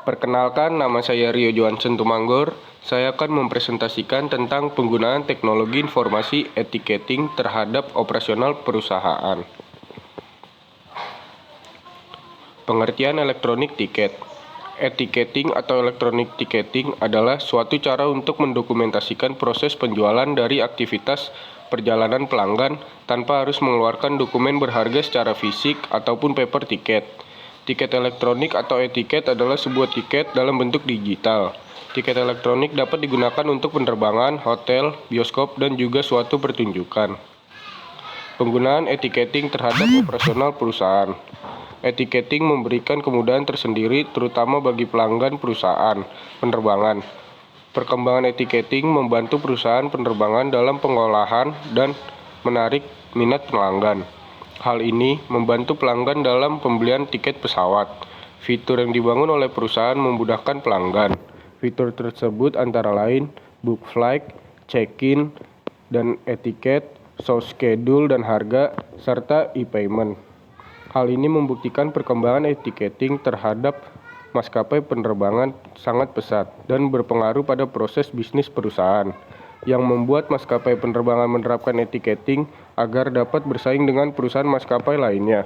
Perkenalkan, nama saya Rio Johansen Tumanggor. Saya akan mempresentasikan tentang penggunaan teknologi informasi etiketing terhadap operasional perusahaan. Pengertian elektronik tiket. Etiketing atau electronic ticketing adalah suatu cara untuk mendokumentasikan proses penjualan dari aktivitas perjalanan pelanggan tanpa harus mengeluarkan dokumen berharga secara fisik ataupun paper tiket. Tiket elektronik atau e-tiket adalah sebuah tiket dalam bentuk digital. Tiket elektronik dapat digunakan untuk penerbangan, hotel, bioskop, dan juga suatu pertunjukan. Penggunaan etiketing terhadap operasional perusahaan. Etiketing memberikan kemudahan tersendiri terutama bagi pelanggan perusahaan penerbangan. Perkembangan etiketing membantu perusahaan penerbangan dalam pengolahan dan menarik minat pelanggan. Hal ini membantu pelanggan dalam pembelian tiket pesawat. Fitur yang dibangun oleh perusahaan memudahkan pelanggan. Fitur tersebut antara lain book flight, check-in, dan etiket, show schedule dan harga, serta e-payment. Hal ini membuktikan perkembangan etiketing terhadap maskapai penerbangan sangat pesat dan berpengaruh pada proses bisnis perusahaan, yang membuat maskapai penerbangan menerapkan etiketing agar dapat bersaing dengan perusahaan maskapai lainnya.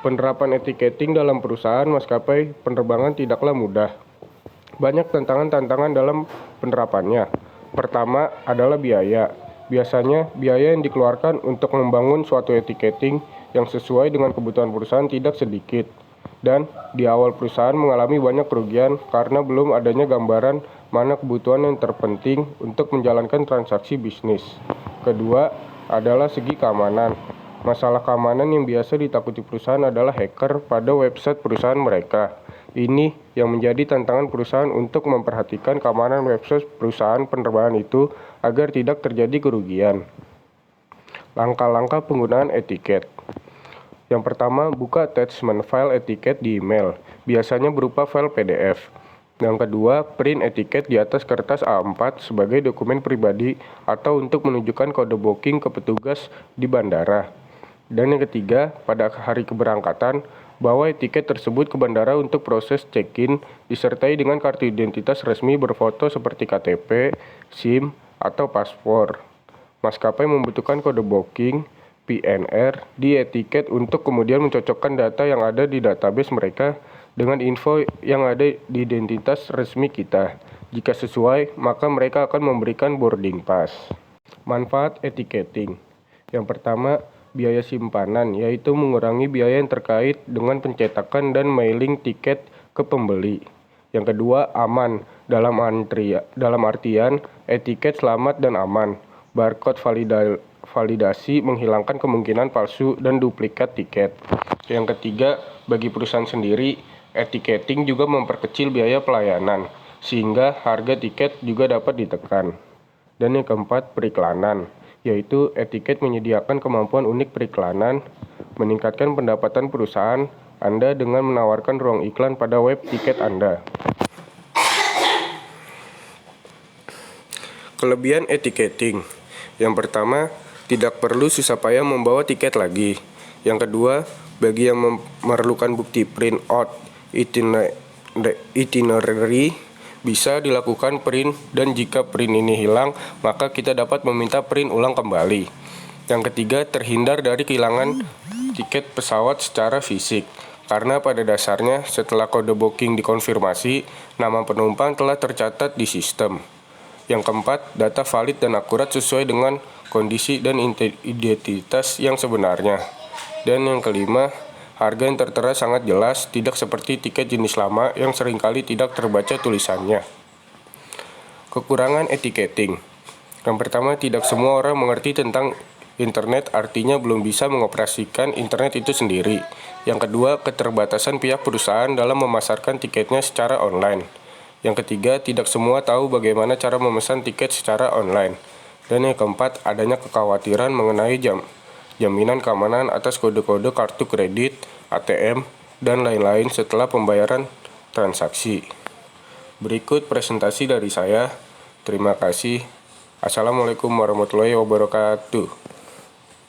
Penerapan etiketing dalam perusahaan maskapai penerbangan tidaklah mudah. Banyak tantangan-tantangan dalam penerapannya. Pertama adalah biaya. Biasanya, biaya yang dikeluarkan untuk membangun suatu etiketing yang sesuai dengan kebutuhan perusahaan tidak sedikit. Dan di awal perusahaan mengalami banyak kerugian karena belum adanya gambaran mana kebutuhan yang terpenting untuk menjalankan transaksi bisnis. Kedua adalah segi keamanan. Masalah keamanan yang biasa ditakuti perusahaan adalah hacker pada website perusahaan mereka. Ini yang menjadi tantangan perusahaan untuk memperhatikan keamanan website perusahaan penerbangan itu agar tidak terjadi kerugian. Langkah-langkah penggunaan etiket. Yang pertama, buka attachment file etiket di email, biasanya berupa file PDF. Yang kedua, print etiket di atas kertas A4 sebagai dokumen pribadi atau untuk menunjukkan kode booking ke petugas di bandara. Dan yang ketiga, pada hari keberangkatan, bawa etiket tersebut ke bandara untuk proses check-in disertai dengan kartu identitas resmi berfoto seperti KTP, SIM, atau paspor. Maskapai membutuhkan kode booking PNR di etiket untuk kemudian mencocokkan data yang ada di database mereka dengan info yang ada di identitas resmi kita. Jika sesuai, maka mereka akan memberikan boarding pass. Manfaat etiketing. Yang pertama, biaya simpanan, yaitu mengurangi biaya yang terkait dengan pencetakan dan mailing tiket ke pembeli. Yang kedua, aman, dalam artian etiket selamat dan aman. Barcode validasi menghilangkan kemungkinan palsu dan duplikat tiket. Yang ketiga, bagi perusahaan sendiri, etiketing juga memperkecil biaya pelayanan, sehingga harga tiket juga dapat ditekan. Dan yang keempat, periklanan, yaitu etiket menyediakan kemampuan unik periklanan, meningkatkan pendapatan perusahaan Anda dengan menawarkan ruang iklan pada web tiket Anda. Kelebihan etiketing. Yang pertama, tidak perlu susah payah membawa tiket lagi. Yang kedua, bagi yang memerlukan bukti print out itinerary, bisa dilakukan print, dan jika print ini hilang, maka kita dapat meminta print ulang kembali. Yang ketiga, terhindar dari kehilangan tiket pesawat secara fisik, karena pada dasarnya setelah kode booking dikonfirmasi, nama penumpang telah tercatat di sistem. Yang keempat, data valid dan akurat sesuai dengan kondisi dan identitas yang sebenarnya. Dan yang kelima, harga yang tertera sangat jelas, tidak seperti tiket jenis lama yang seringkali tidak terbaca tulisannya. Kekurangan etiketing. Yang pertama, tidak semua orang mengerti tentang internet, artinya belum bisa mengoperasikan internet itu sendiri. Yang kedua, keterbatasan pihak perusahaan dalam memasarkan tiketnya secara online. Yang ketiga, tidak semua tahu bagaimana cara memesan tiket secara online. Dan yang keempat, adanya kekhawatiran mengenai jaminan keamanan atas kode-kode kartu kredit, ATM, dan lain-lain setelah pembayaran transaksi. Berikut presentasi dari saya. Terima kasih. Assalamualaikum warahmatullahi wabarakatuh.